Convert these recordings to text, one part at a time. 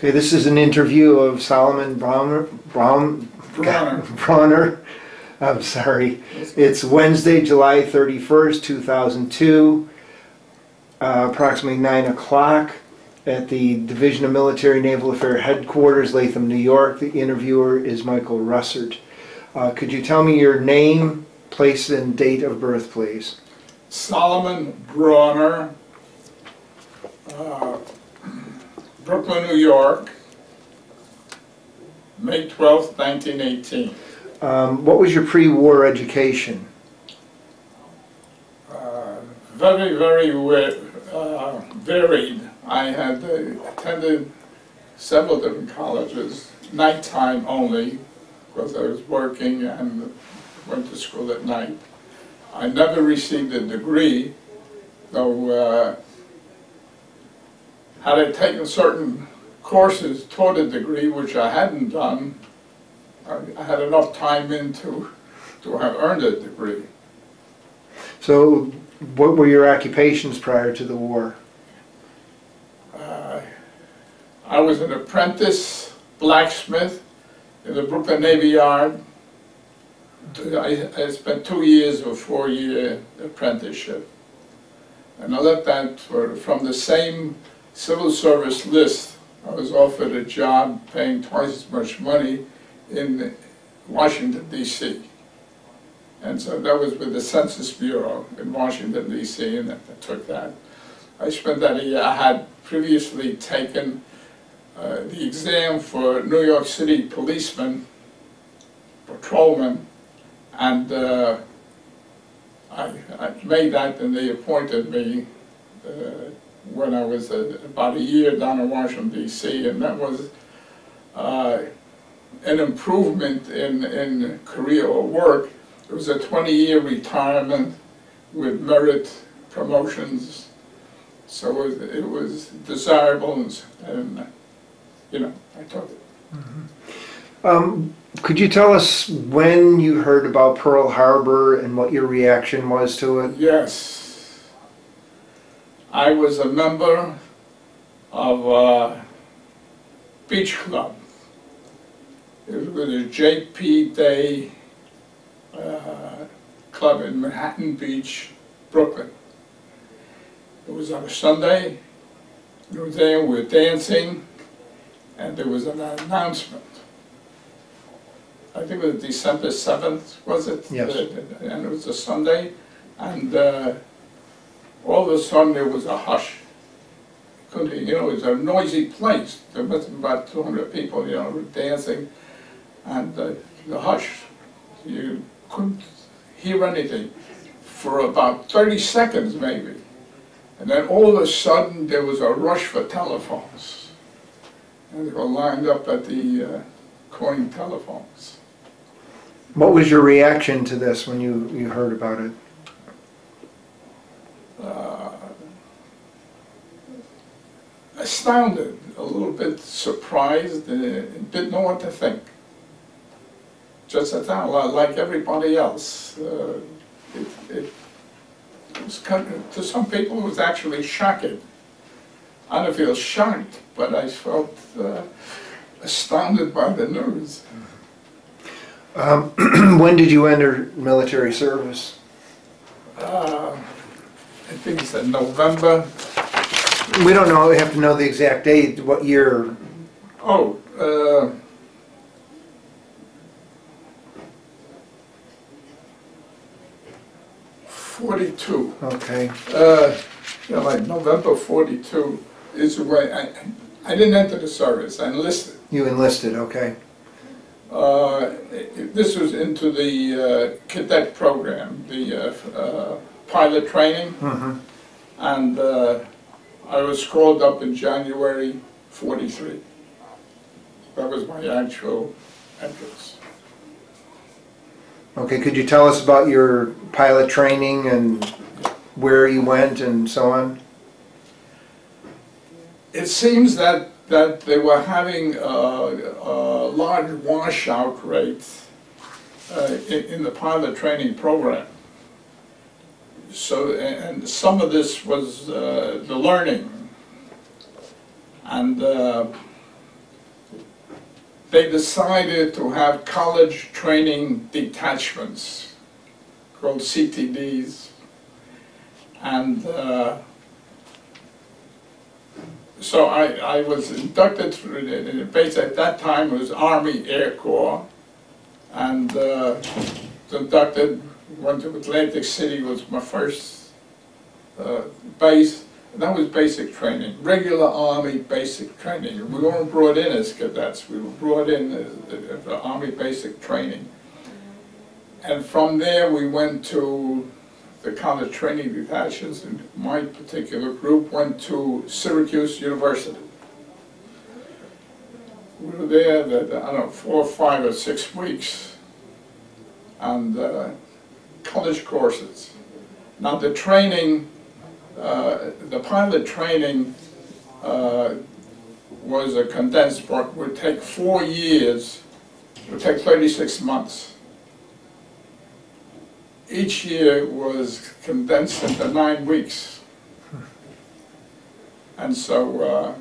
Okay, this is an interview of Solomon Brauner. I'm sorry. It's Wednesday, July 31st, 2002, approximately 9 o'clock at the Division of Military Naval Affairs Headquarters, Latham, New York. The interviewer is Michael Russert. Could you tell me your name, place, and date of birth, please? Solomon Brauner, Brooklyn, New York, May 12th, 1918. What was your pre-war education? Very varied. I had attended several different colleges, nighttime only, because I was working and went to school at night. I never received a degree, though had I taken certain courses toward a degree, which I hadn't done, I had enough time in to have earned a degree. So, what were your occupations prior to the war? I was an apprentice blacksmith in the Brooklyn Navy Yard. I spent 2 years of a 4-year apprenticeship. And I left that from the same civil service list. I was offered a job paying twice as much money in Washington, D.C. And so that was with the Census Bureau in Washington, D.C., and I took that. I spent that a year. I had previously taken the exam for New York City policeman, patrolman, and I made that, and they appointed me when I was about a year down in Washington, D.C., and that was an improvement in career or work. It was a 20-year retirement with merit promotions, so it was desirable, and you know, I took it. Mm-hmm. Could you tell us when you heard about Pearl Harbor and what your reaction was to it? Yes. I was a member of a beach club. It was with a J.P. Day club in Manhattan Beach, Brooklyn. It was on a Sunday. We were there, we were dancing, and there was an announcement. I think it was December 7th, was it? Yes. And it was a Sunday, and all of a sudden there was a hush. You know, it was a noisy place. There must have been about 200 people, you know, dancing, and the hush. You couldn't hear anything for about 30 seconds, maybe. And then all of a sudden there was a rush for telephones. And they were lined up at the coin telephones. What was your reaction to this when you heard about it? Astounded, a little bit surprised, didn't know what to think. Just sat down like everybody else. It was kind of, to some people it was actually shocking. I don't feel shocked, but I felt astounded by the news. When did you enter military service? I think it's in November. We don't know, we have to know the exact date, what year? Oh, 42. Okay. You know, like November 42 is when I didn't enter the service, I enlisted. You enlisted, okay. This was into the cadet program, the pilot training, Mm-hmm. and I was called up in January 43. That was my actual entrance. Okay, could you tell us about your pilot training and where you went and so on? It seems that they were having a large washout rate in the pilot training program. So, and some of this was the learning. And they decided to have college training detachments called CTDs. And so I was inducted through the base at that time. It was Army Air Corps, and inducted, went to Atlantic City, was my first base. And that was basic training, regular Army basic training. We weren't brought in as cadets, we were brought in as the Army basic training. And from there we went to the college training detachments, and my particular group went to Syracuse University. We were there, I don't know, 4 or 5 or 6 weeks, and college courses. Now the training, the pilot training was a condensed part. It would take 4 years, it would take 36 months. Each year was condensed into 9 weeks. And so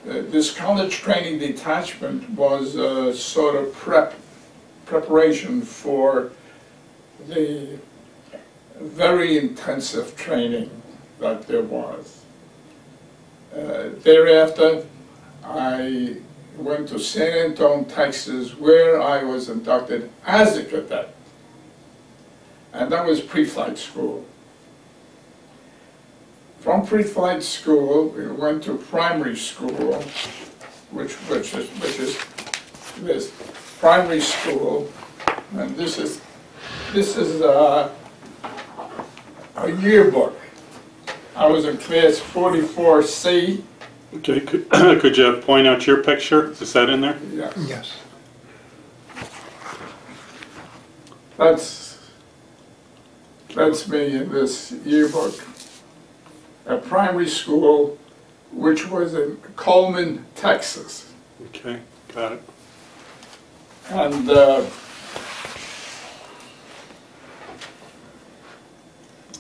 this college training detachment was a sort of preparation for the very intensive training that there was. Thereafter, I went to San Antonio, Texas, where I was inducted as a cadet. And that was pre-flight school. From pre-flight school, we went to primary school, which is this primary school, and this is a yearbook. I was in class 44C. Okay, could you point out your picture? Is that in there? Yes. Yes. That's me in this yearbook. At primary school, which was in Coleman, Texas. Okay, got it. And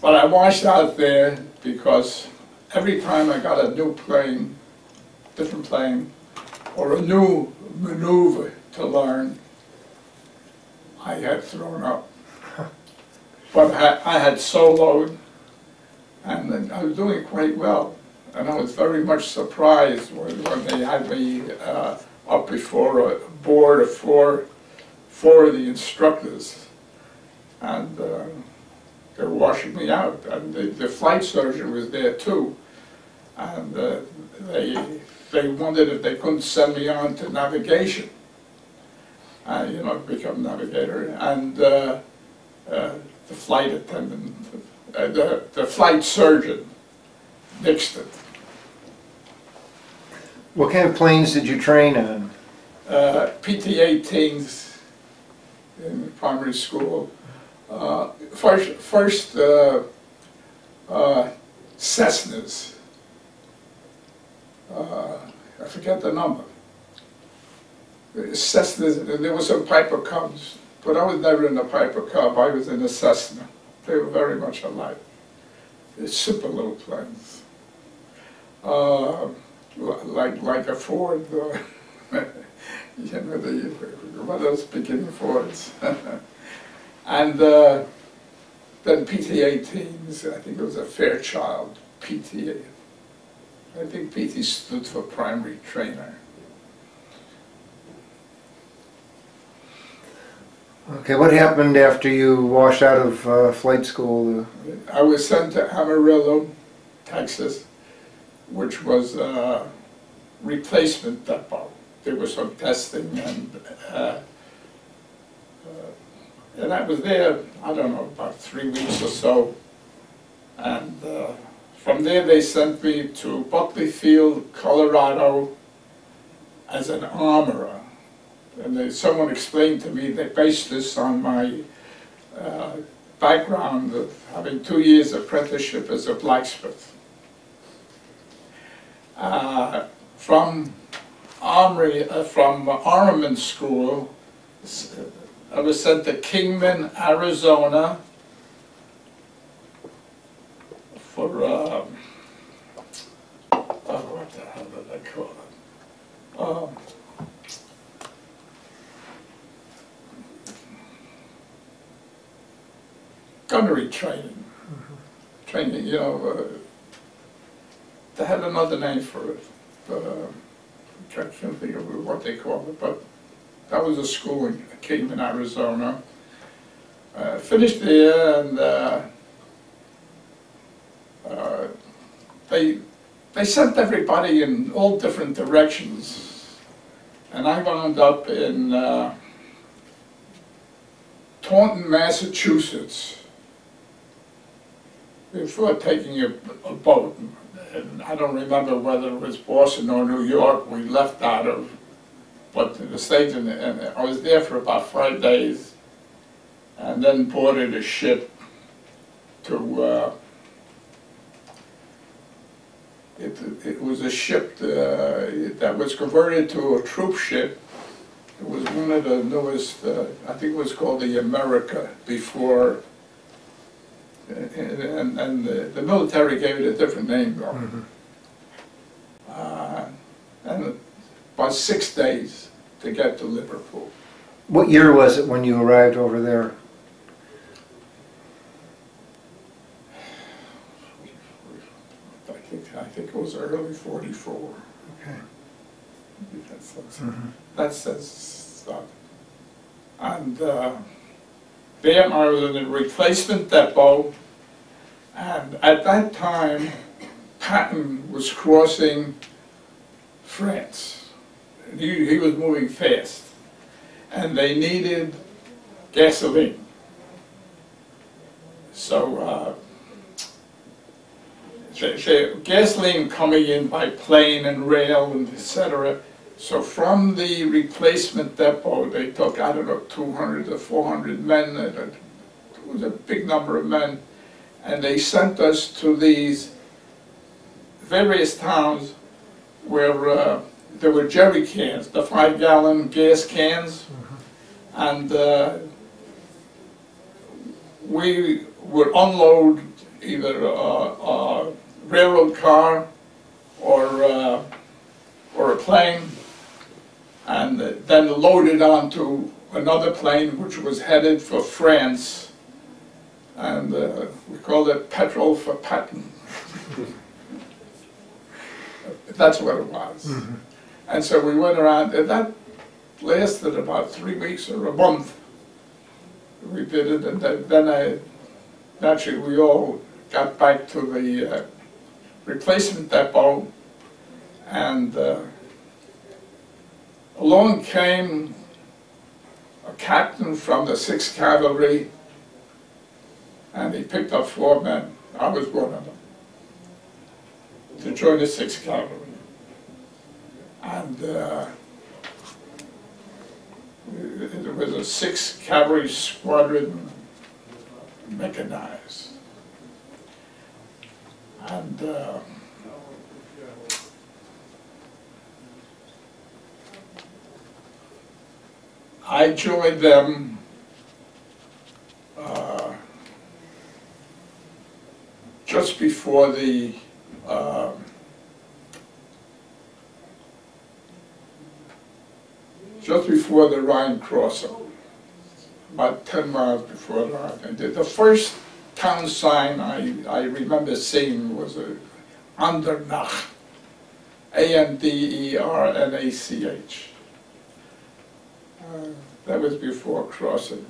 but I washed out there because every time I got a new plane, different plane, or a new maneuver to learn, I had thrown up. But I had soloed, and I was doing quite well. And I was very much surprised when they had me up before a board of four of the instructors. And they were washing me out. And the flight surgeon was there too. And they wondered if they couldn't send me on to navigation, you know, become navigator. And the flight attendant, the flight surgeon nixed it. What kind of planes did you train on? PT-18s in primary school. First Cessnas. I forget the number. Cessnas, there were some Piper Cubs. But I was never in a Piper Cub, I was in a Cessna. They were very much alike. They're super little planes. Like a Ford, you know, one of those beginning Fords. And then PT-18s, I think it was a Fairchild PT. I think PT stood for primary trainer. Okay, what happened after you washed out of flight school? I was sent to Amarillo, Texas, which was a replacement depot. There was some testing, and I was there, I don't know, about 3 weeks or so. And from there they sent me to Buckley Field, Colorado, as an armorer. And someone explained to me, they based this on my background of having 2 years apprenticeship as a blacksmith. From armament school, I was sent to Kingman, Arizona for, what the hell did I call it? gunnery training. Training, you know, they had another name for it, but I can't think of what they called it, but that was a school in Kingman, Arizona. Finished there, and they sent everybody in all different directions, and I wound up in Taunton, Massachusetts, before taking a boat. And I don't remember whether it was Boston or New York we left out of, but the States, and I was there for about 5 days, and then boarded a ship to, it was a ship that was converted to a troop ship. It was one of the newest, I think it was called the America before, and the military gave it a different name though. And about 6 days to get to Liverpool. What year was it when you arrived over there? I think it was early '44. Okay. That says stuff. And then I was in a replacement depot, and at that time, Patton was crossing France. And he was moving fast, and they needed gasoline. So gasoline coming in by plane and rail and etc. So from the replacement depot, they took, I don't know, 200 to 400 men. It was a big number of men, and they sent us to these various towns where there were jerry cans, the 5-gallon gas cans, and we would unload either a railroad car or a plane, and then load it onto another plane which was headed for France, and we called it petrol for Patton. That's what it was. And so we went around, and that lasted about 3 weeks or a month. We did it, and then naturally we all got back to the replacement depot, and along came a captain from the 6th Cavalry, and he picked up 4 men. I was one of them, to join the 6th Cavalry. And it was a 6th Cavalry Squadron Mechanized. And I joined them just before the Rhine crossing, about 10 miles before the Rhine. And the first town sign I remember seeing was Andernach, A-N-D-E-R-N-A-C-H. That was before crossing.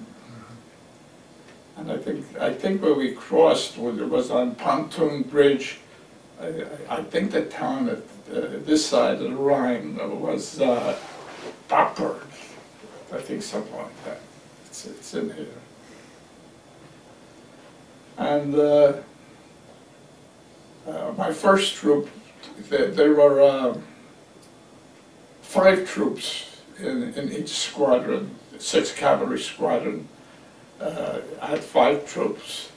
And I think where we crossed was on Pontoon Bridge. I think the town at this side of the Rhine was Dockburg. I think something like that. It's in here. And my first troop, there were 5 troops in each squadron, 6th Cavalry Squadron. I had 5 troops,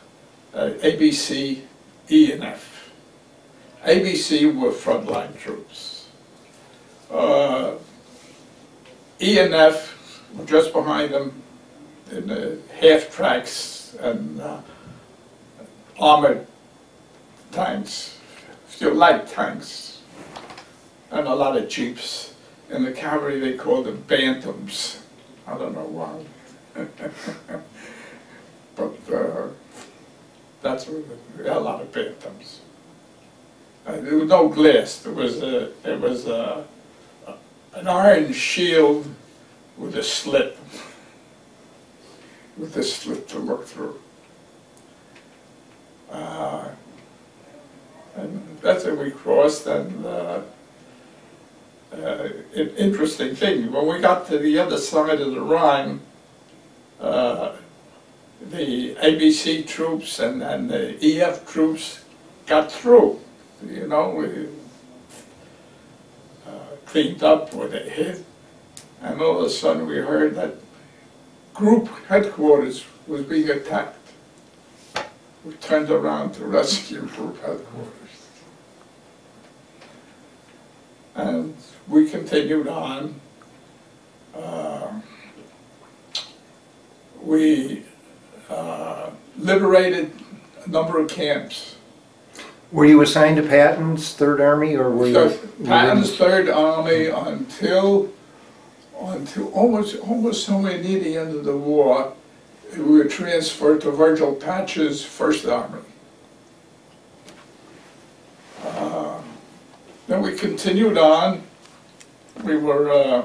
A, B, C, E, and F. A, B, C were frontline troops. E and F were just behind them in the half tracks and armored tanks, light tanks, and a lot of jeeps. In the cavalry they called them bantams. I don't know why. But That's what we had a lot of bantams. There was no glass. There was an iron shield with a slit, to look through. And that's what we crossed. And an interesting thing, when we got to the other side of the Rhine, the ABC troops and the EF troops got through. You know, we cleaned up where they hid, and all of a sudden we heard that group headquarters was being attacked. We turned around to rescue group headquarters. And we continued on. We liberated a number of camps. Were you assigned to Patton's Third Army, or were you? Patton's Third Army until almost somewhere near the end of the war. We were transferred to Virgil Patch's First Army. Then we continued on. We were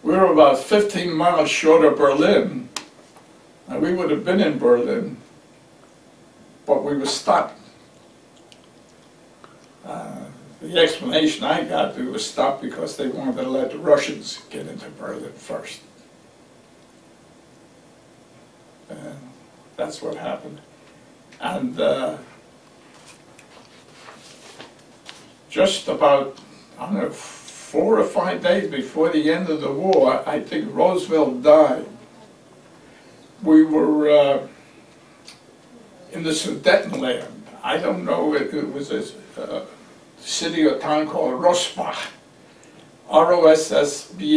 about 15 miles short of Berlin, and we would have been in Berlin, but we were stopped. The explanation I got, we were stopped because they wanted to let the Russians get into Berlin first. And that's what happened. And just about, I don't know, 4 or 5 days before the end of the war, I think Roosevelt died. We were in the Sudetenland. I don't know, it was a city or town called Rossbach, R-O-S-S-B-A-C-H.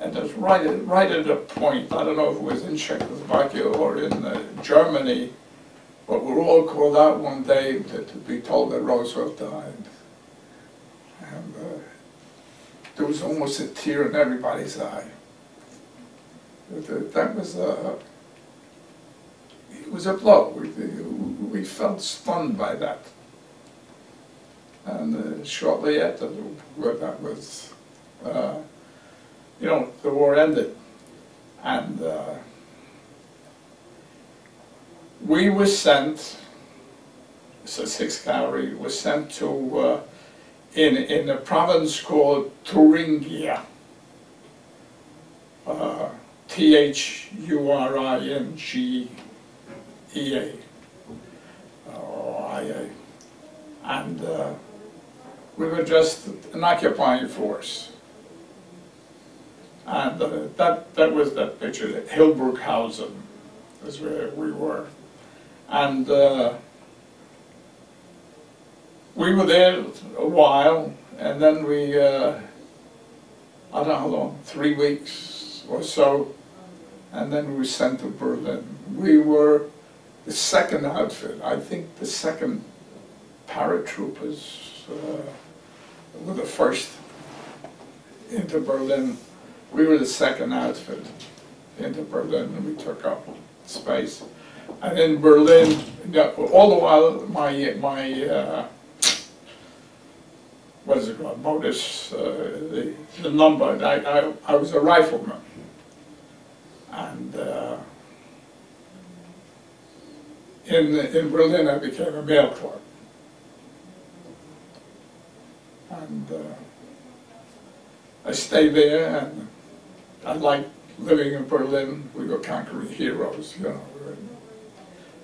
And it was right at a point, I don't know if it was in Czechoslovakia or in Germany, but we were all called out one day to be told that Roosevelt died. And there was almost a tear in everybody's eye. That was it was a blow. We felt stunned by that. And shortly after that was, you know, the war ended. And we were sent, so 6th Cavalry was sent to, in a province called Thuringia, Thuringia, I-A. And we were just an occupying force. And that was that picture, Hildburghausen is where we were. And we were there a while, and then we, I don't know how long, 3 weeks or so, and then we were sent to Berlin. We were the 2nd outfit. I think the 2nd paratroopers were the 1st into Berlin. We were the 2nd outfit into Berlin, and we took up space. And in Berlin, all the while, my what is it called, modus, the number, I was a rifleman. And in Berlin, I became a mail clerk. And I stayed there, and I liked living in Berlin. We were conquering heroes, you know.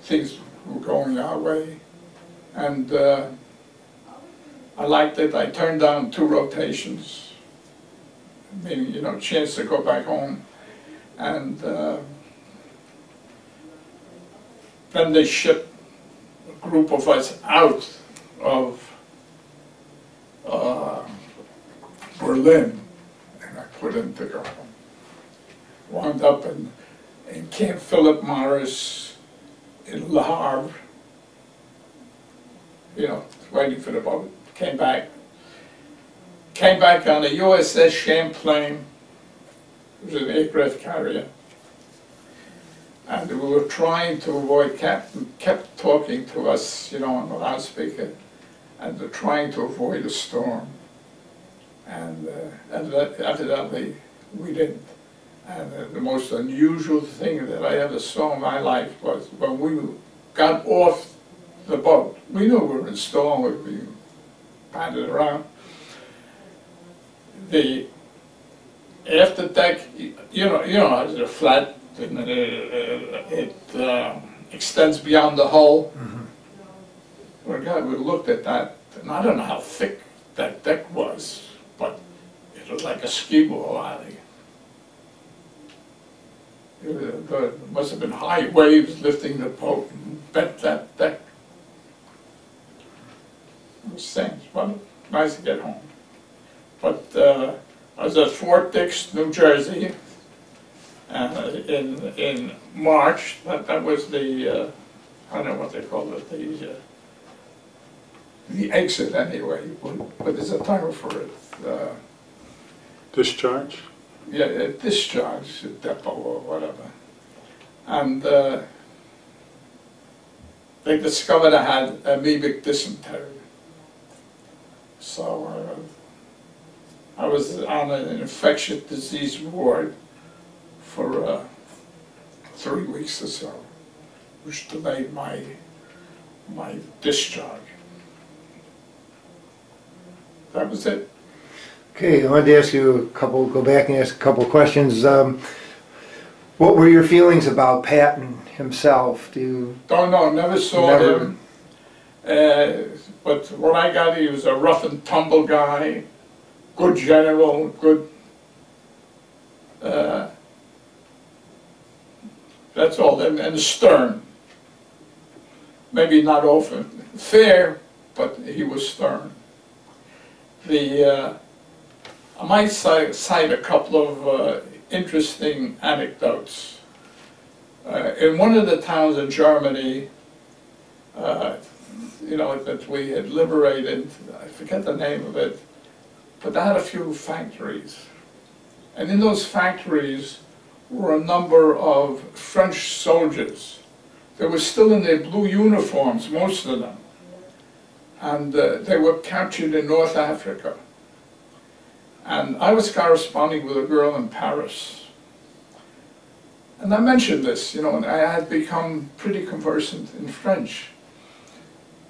Things were going our way. And I liked it. I turned down 2 rotations, meaning, you know, chance to go back home. And then they shipped a group of us out of Berlin, and I put in to go home. Wound up in Camp Philip Morris in Le Havre, you know, waiting for the boat. Came back on the USS Champlain. It was an aircraft carrier. And we were trying to avoid, Captain kept talking to us, you know, on the loudspeaker, and they're trying to avoid a storm. And evidently, we didn't. And the most unusual thing that I ever saw in my life was when we got off the boat. We knew we were in a storm, we'd be padded around. The after deck, you know, it's a flat, and it extends beyond the hull. Mm-hmm. We looked at that, and I don't know how thick that deck was, but it was like a ski ball alley. There must have been high waves lifting the boat and bent that deck. It was strange, but nice to get home. But I was at Fort Dix, New Jersey, in March. That was the, I don't know what they call it, the exit anyway, but there's a title for it. Discharge? Yeah, a discharge depot or whatever. And they discovered I had amoebic dysentery. So I was on an infectious disease ward for 3 weeks or so, which delayed my discharge. That was it. Okay, I wanted to ask you go back and ask a couple questions. What were your feelings about Patton himself? Don't know, never saw him. But what I got, he was a rough and tumble guy, good general, good. That's all, and stern. Maybe not often fair, but he was stern. I might cite a couple of interesting anecdotes. In one of the towns in Germany, you know, that we had liberated, I forget the name of it, but they had a few factories. And in those factories were a number of French soldiers. They were still in their blue uniforms, most of them. And they were captured in North Africa. And I was corresponding with a girl in Paris. And I mentioned this, you know, and I had become pretty conversant in French.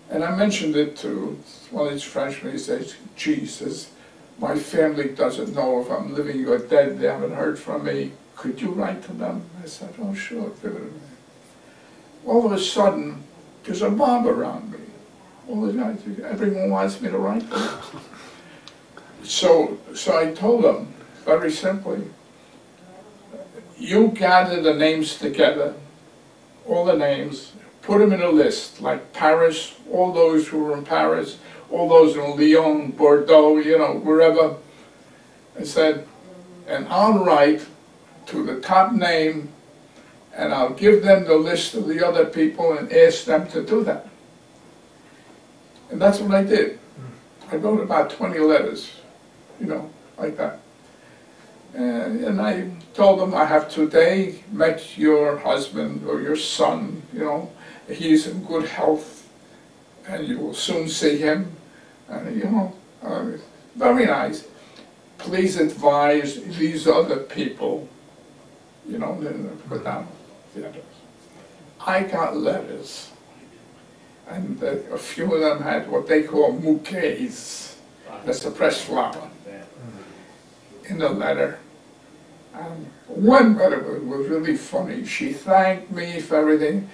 And I mentioned it to one of these Frenchmen. He says, gee, he says, my family doesn't know if I'm living or dead. They haven't heard from me. Could you write to them? I said, oh, sure. All of a sudden, there's a mob around me. Everyone wants me to write to them. So I told them, very simply, you gather the names together, all the names, put them in a list, like Paris, all those who were in Paris, all those in Lyon, Bordeaux, you know, wherever. I said, and I'll write to the top name, and I'll give them the list of the other people and ask them to do that. And that's what I did. I wrote about 20 letters, you know, like that. And I told them, I have today met your husband or your son, you know, he's in good health, and you will soon see him. And, you know, very nice. Please advise these other people, you know, then put down the others. I got letters, and a few of them had what they call bouquets. That's a pressed flower in the letter. And one letter was really funny. She thanked me for everything,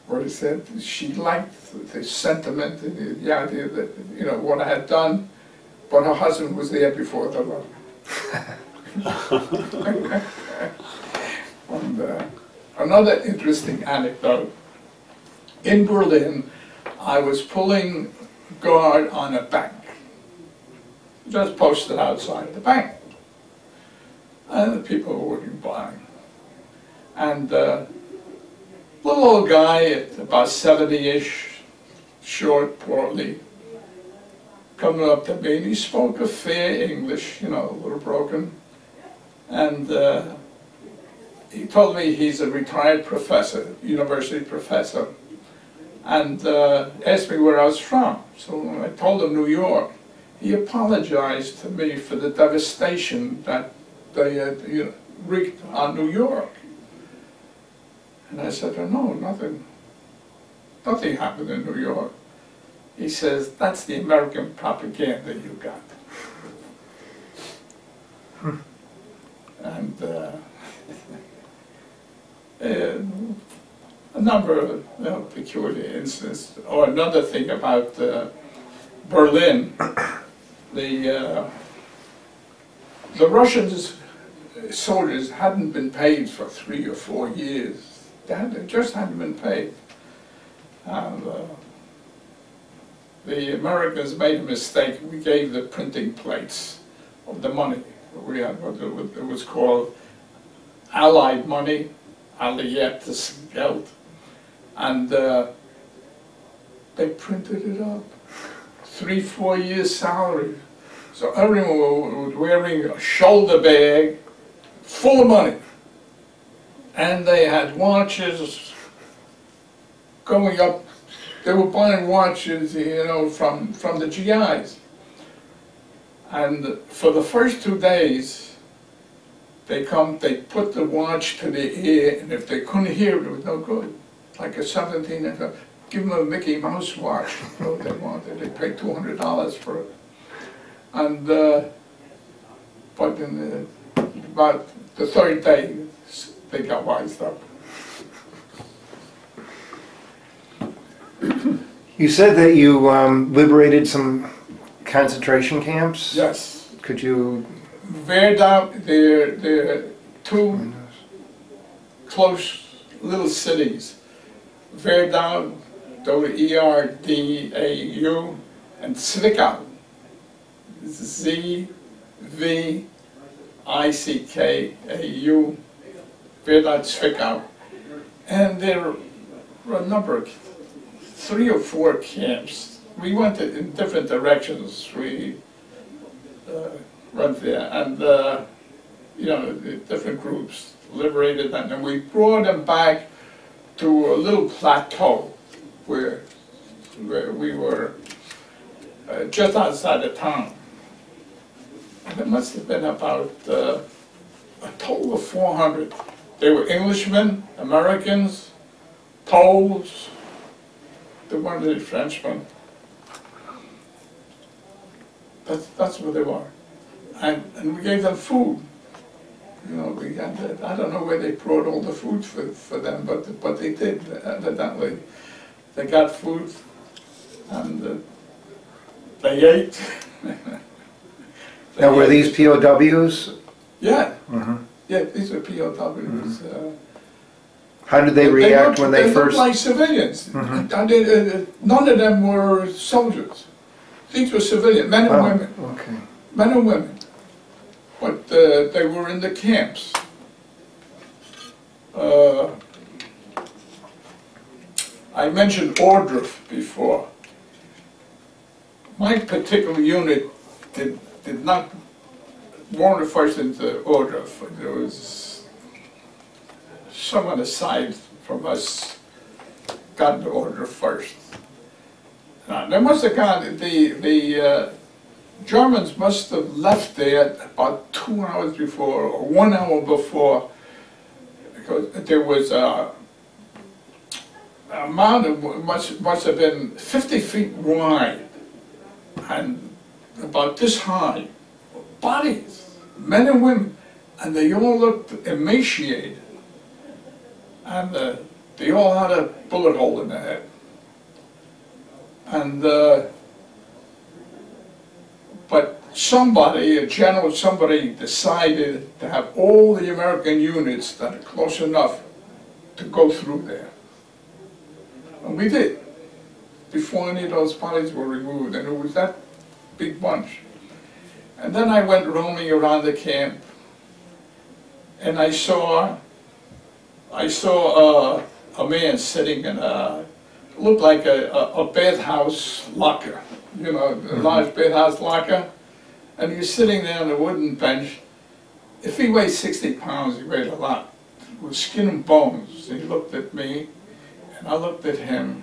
where it said she liked the sentiment and the idea that, you know, what I had done, but her husband was there before the letter. And another interesting anecdote, in Berlin, I was pulling guard on a bank, just posted outside the bank. And the people were walking by. And little old guy at about 70-ish, short, portly, coming up to me, and he spoke a fair English, you know, a little broken. And he told me he's a retired professor, university professor, and asked me where I was from. So I told him New York. He apologized to me for the devastation that they had wreaked on New York. And I said, oh, no, nothing happened in New York. He says, that's the American propaganda you got. And a number of peculiar incidents. Or another thing about Berlin, the Russians soldiers hadn't been paid for 3 or 4 years. They just hadn't been paid. And the Americans made a mistake. We gave the printing plates of the money. We had what it was called Allied money, Alliiertes Geld, and they printed it up. 3-4 years' salary. So everyone was wearing a shoulder bag full of money. And they had watches going up. They were buying watches, from the GIs. And for the first 2 days, they put the watch to the ear, and if they couldn't hear it, it was no good. Like a 17, give them a Mickey Mouse watch. They wanted. They paid $200 for it. And but in about the 3rd day, they got wised up. You said that you liberated some concentration camps? Yes. Could you... Verdun, they're 2 close little cities. Verdun, E-R-D-A-U, and Zwickau, Z-V-I-C-K-A-U, Verdun, Zwickau. And there were a number of 3 or 4 camps. We went in different directions. We went there, and different groups liberated them, and we brought them back to a little plateau where we were just outside of town. And it must have been about a total of 400. They were Englishmen, Americans, Poles. There weren't any Frenchmen. That's what they were. And we gave them food. We got that. I don't know where they brought all the food for them, but they did, evidently. They got food, and they ate. Now, were these POWs? Yeah. Mm-hmm. Yeah, these were POWs. Mm-hmm. How did they react when they first... They looked like civilians. Mm-hmm. None of them were soldiers. These were civilians, men and women. Okay. Men and women. But they were in the camps. I mentioned Ordruf before. My particular unit did not wander first into Ordruf. There was someone aside from us got into Ordruf first. They must have gone, the Germans must have left there about 2 hours before, or 1 hour before, because there was a mountain must have been 50 feet wide and about this high, bodies, men and women, and they all looked emaciated, and they all had a bullet hole in their head. And but somebody, a general, somebody decided to have all the American units that are close enough to go through there. And we did, before any of those bodies were removed, and it was that big bunch. And then I went roaming around the camp, and I saw a man sitting in looked like a bathhouse locker, a large bathhouse locker, and he was sitting there on a wooden bench. If he weighed 60 pounds, he weighed a lot. was skin and bones. He looked at me, and I looked at him,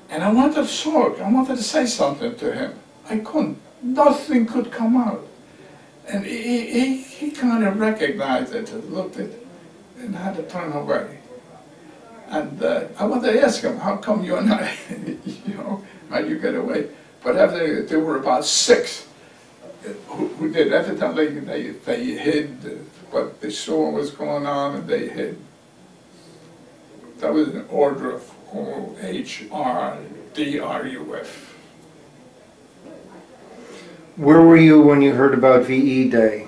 and I wanted to talk. I wanted to say something to him. I couldn't. Nothing could come out. And he kind of recognized it, and looked at it, and had to turn away. And I wanted to ask him, how come you're not, you know, how you get away? But after there were about 6 who did. Evidently, they hid what they saw was going on, and they hid. That was an order of OHRDRUF. Where were you when you heard about VE Day?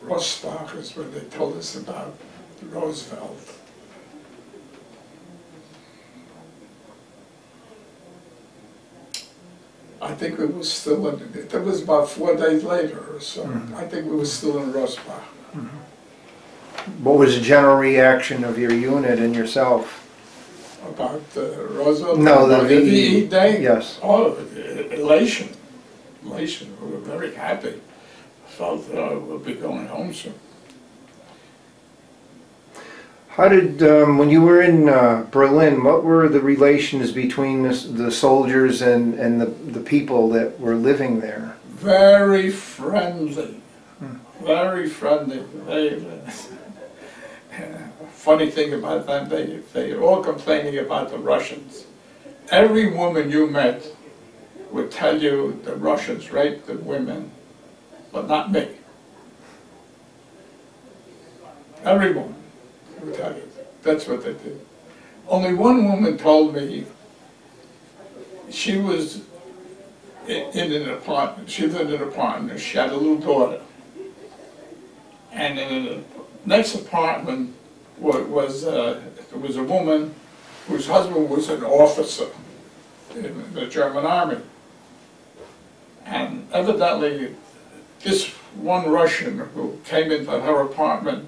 Rostock is where they told us about Roosevelt. I think it was still in, it was about 4 days later or so. I think we were still in Rostock. What was the general reaction of your unit and yourself? About Roosevelt? No, about the VE Day? Yes. Oh, elation. Elation. We were very happy. Felt we'll be going home soon. How did, when you were in Berlin, what were the relations between the soldiers and the people that were living there? Very friendly. Very friendly. Funny thing about them, they were all complaining about the Russians. Every woman you met would tell you the Russians raped the women, but not me. Every woman would tell you. That's what they did. Only one woman told me she was in an apartment. She lived in an apartment. She had a little daughter. And in the next apartment there was a woman whose husband was an officer in the German army. And evidently, this one Russian who came into her apartment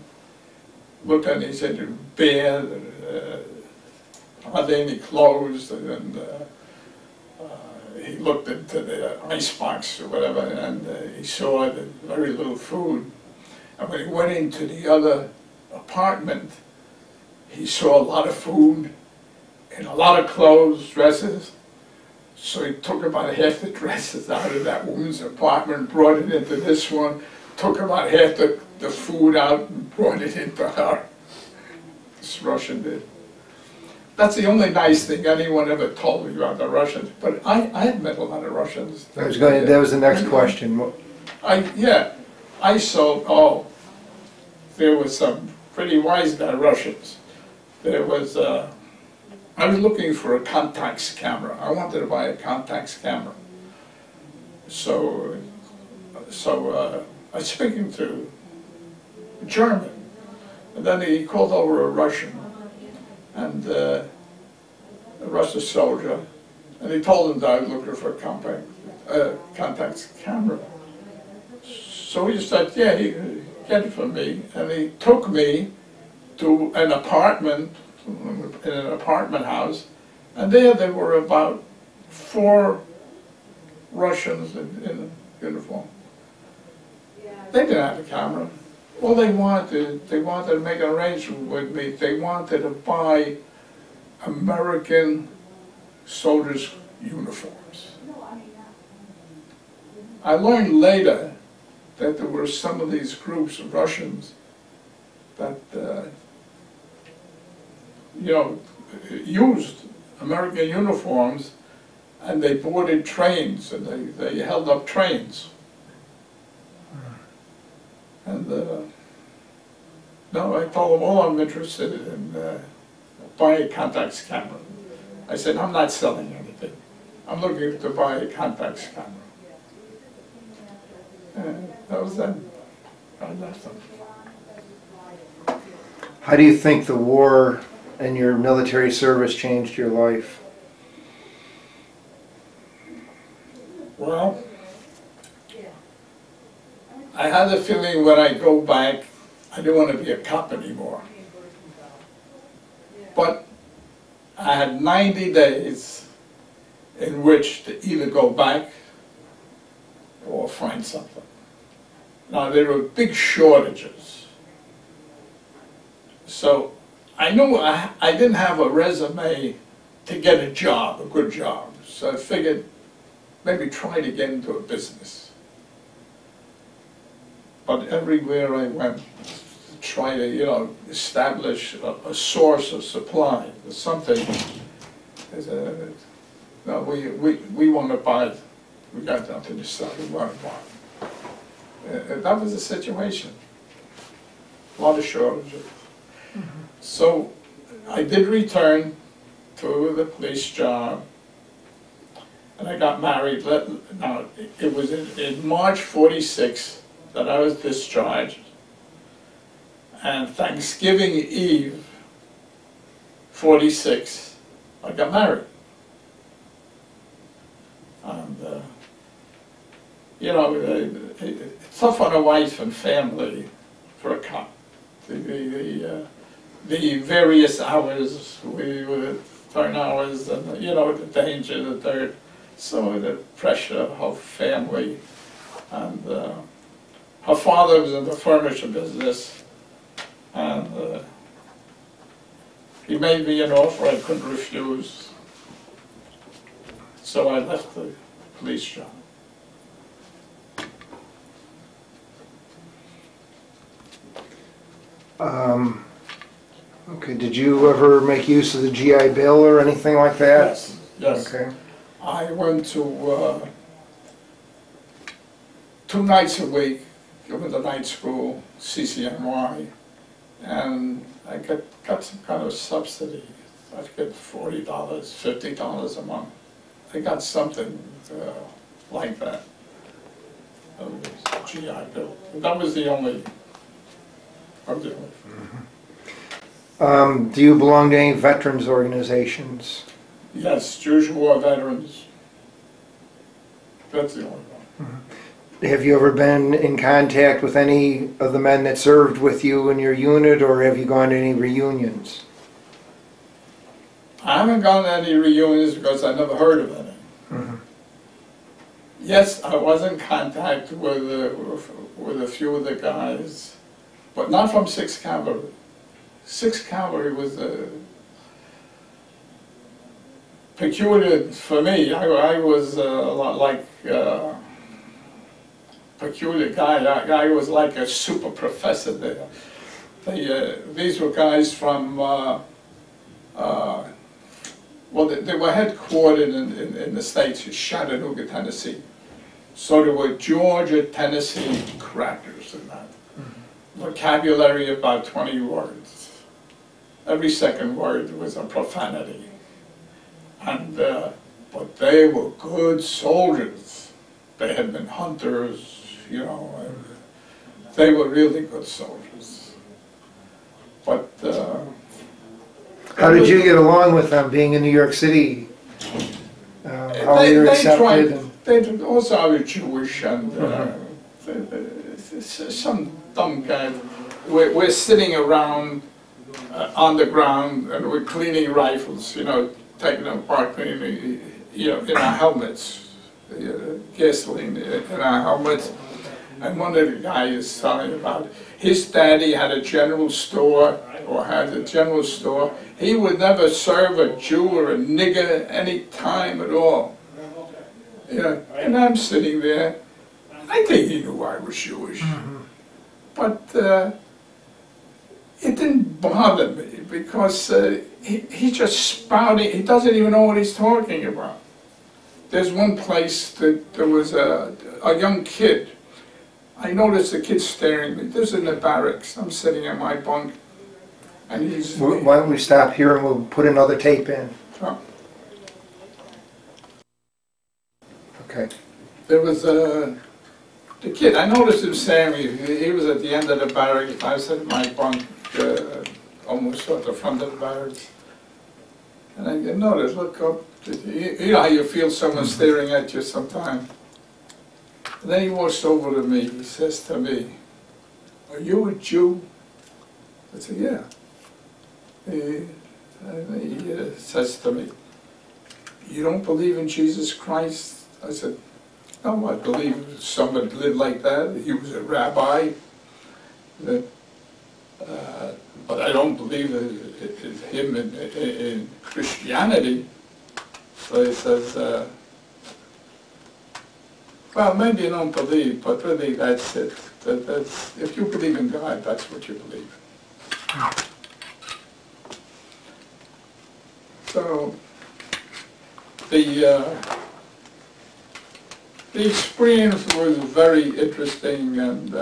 looked at it and he said, "Bad, are there any clothes?" And he looked into the icebox or whatever, and he saw that very little food. And when he went into the other apartment, he saw a lot of food and a lot of clothes, dresses. So he took about half the dresses out of that woman's apartment, brought it into this one, took about half the food out and brought it into her. This Russian did. That's the only nice thing anyone ever told me about the Russians. But I had met a lot of Russians. That was the next question. I saw, there was some pretty wise guy Russians. There was, I was looking for a Contax camera. I wanted to buy a Contax camera. So I was speaking to a German, and then he called over a Russian, and a Russian soldier, and he told him that I was looking for a Contax camera. So he said, yeah, he get it from me, and he took me to an apartment, in an apartment house, and there were about 4 Russians in uniform. They didn't have a camera. All they wanted to make an arrangement with me. They wanted to buy American soldiers' uniforms. I learned later that there were some of these groups of Russians that used American uniforms, and they boarded trains, and they held up trains. And no, I told them, I'm interested in buying a Contax camera. I said, I'm not selling anything. I'm looking to buy a Contax camera. And that was then. I left them. How do you think the war and your military service changed your life? Well, I had the feeling when I go back, I didn't want to be a cop anymore. But I had 90 days in which to either go back or find something. Now, there were big shortages. So I knew I didn't have a resume to get a job, a good job. So I figured maybe try to get into a business. But everywhere I went, to try to, you know, establish a source of supply, something. No, we want to buy it. We got nothing to sell, we want to buy it. That was the situation. A lot of shortages. So I did return to the police job, and I got married. Now, it was in March '46 that I was discharged, and Thanksgiving Eve '46, I got married. And, you know, it's tough on a wife and family for a cop. The various hours, we would turn hours, and, you know, the danger, the dirt, some of the pressure of her family. And her father was in the furniture business, and he made me an offer I couldn't refuse. So I left the police job. Okay, did you ever make use of the GI Bill or anything like that? Yes, yes. Okay. I went to 2 nights a week, given the night school, CCNY, and I got some kind of subsidy. I'd get $40, $50 a month. I got something like that. GI Bill. That was the only. Do you belong to any veterans organizations? Yes, Jewish war veterans. That's the only one. Have you ever been in contact with any of the men that served with you in your unit, or have you gone to any reunions? I haven't gone to any reunions because I never heard of any. Yes, I was in contact with a few of the guys, but not from 6th Cavalry. 6th Cavalry was peculiar for me. I was a lot like peculiar guy. I was like a super professor there. These were guys from, well, they were headquartered in the States, in Chattanooga, Tennessee. So there were Georgia, Tennessee crackers in that. Vocabulary about 20 words. Every second word was a profanity. And, but they were good soldiers. They had been hunters, you know, and they were really good soldiers. But how did you get along with them being in New York City? How were you accepted? They also were Jewish, and some dumb guy. We're sitting around on the ground, and we're cleaning rifles, you know, taking them apart, cleaning, you know, in our helmets, gasoline in our helmets. And one of the guys is telling about his daddy had a general store, or has a general store. He would never serve a Jew or a nigger any time at all. You know, and I'm sitting there. I think he knew I was Jewish, but it didn't bother me because he just spouting. He doesn't even know what he's talking about. There's one place that there was a young kid. I noticed the kid staring at me. This is in the barracks. I'm sitting in my bunk, and he's. Why don't we stop here and we'll put another tape in? Oh. Okay. There was the kid. I noticed him staring at me. He was at the end of the barracks. I was in my bunk, almost at the front of the barracks, and I noticed. Look up. You know how you feel someone staring at you sometimes. And then he walks over to me. He says to me, "Are you a Jew?" I said, "Yeah." And he says to me, "You don't believe in Jesus Christ?" I said, "No, I believe somebody lived like that. He was a rabbi. But I don't believe him in Christianity." So he says, "Well, maybe you don't believe, but really that's it. That's, if you believe in God, that's what you believe." So the experience was very interesting, and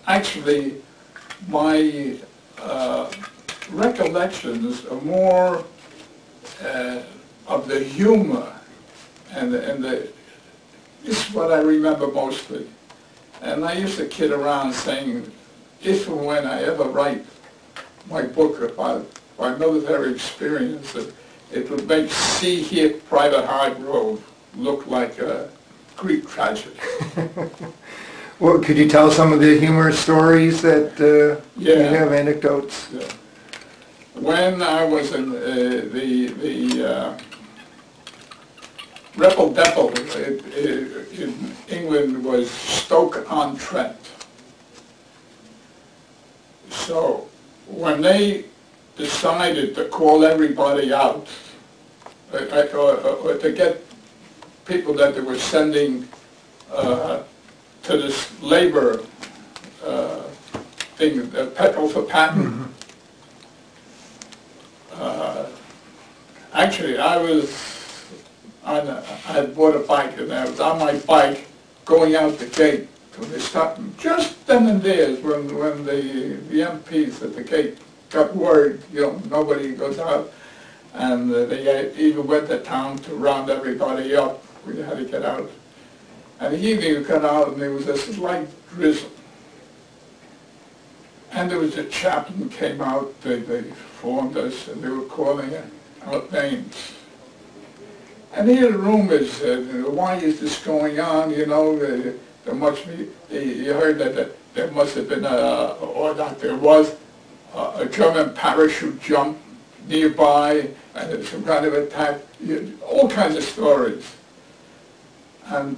actually my recollections are more of the humor, and this is what I remember mostly. And I used to kid around saying, if and when I ever write my book about my military experience, it would make See Here Private Hargrove look like a Greek tragedy. Well, could you tell some of the humorous stories that you have, anecdotes? Yeah. When I was in the Rebel Depot in England was Stoke-on-Trent. So when they decided to call everybody out, or to get people that they were sending to this labor thing, petrol for patent. Actually, I had bought a bike, and I was on my bike going out the gate when they stopped me. Just then and there, when the MPs at the gate got word, you know, nobody goes out, and they even went to town to round everybody up. We had to get out. And the evening we got out, and there was this light drizzle. And there was a chaplain came out, they formed us, and they were calling out names. And here the rumors, why is this going on, you know, there must be, you heard that there must have been or that there was a German parachute jump nearby, and there was some kind of attack, all kinds of stories. And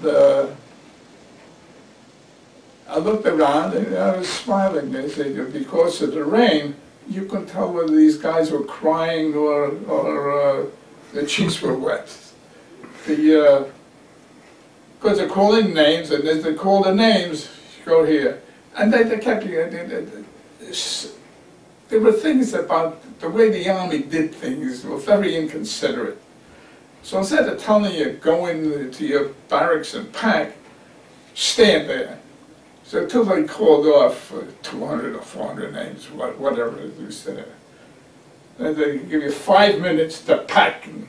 I looked around and I was smiling. They said, because of the rain, you can tell whether these guys were crying or their cheeks were wet. Because they're calling names, and as they call the names, you go here. And they kept, there were things about the way the Army did things were very inconsiderate. So instead of telling you, go into your barracks and pack, stand there. So until they called off 200 or 400 names, whatever it is there. Then they give you 5 minutes to pack, and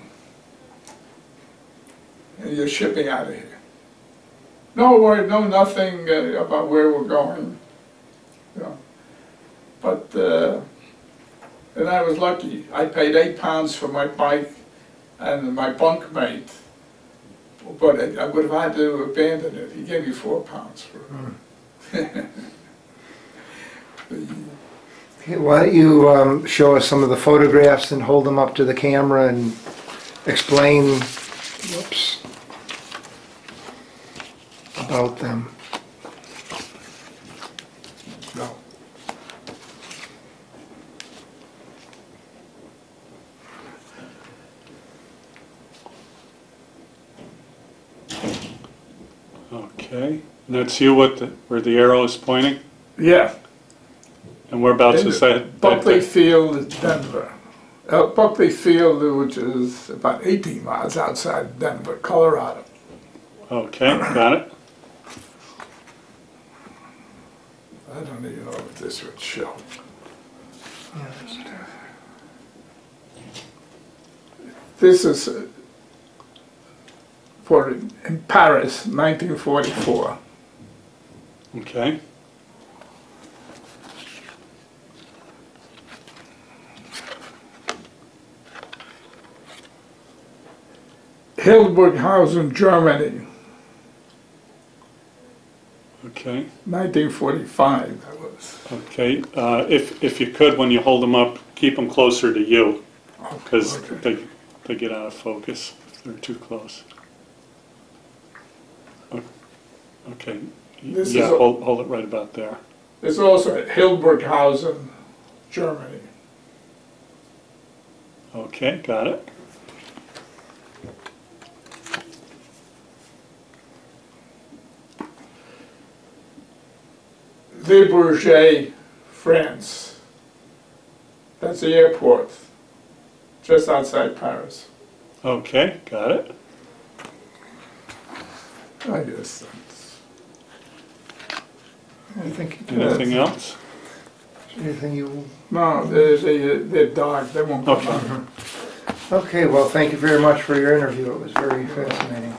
you're shipping out of here. No word, no nothing about where we're going. You know. But, and I was lucky. I paid £8 for my bike and my bunkmate, but I would have had to abandon it. He gave me £4 for it. Why don't you show us some of the photographs and hold them up to the camera and explain about them. No. Okay, and that's you where the arrow is pointing? Yeah. And whereabouts is that? Buckley Field, Denver. Buckley Field, which is about 18 miles outside Denver, Colorado. Okay, got it. I don't even know if this would show. This is in Paris, 1944. Okay. Hildburghausen, Germany. Okay. 1945, that was. Okay. If you could, when you hold them up, keep them closer to you. because Okay. they get out of focus if they're too close. Okay, This yeah, is a- hold it right about there. It's also at Hildburghausen, Germany. Okay, got it. Le Bourget, France. That's the airport, just outside Paris. Okay, got it. I guess that's... I think Anything else? anything you. No, they're dark, they won't come Okay. out. Okay, well, thank you very much for your interview. It was very fascinating.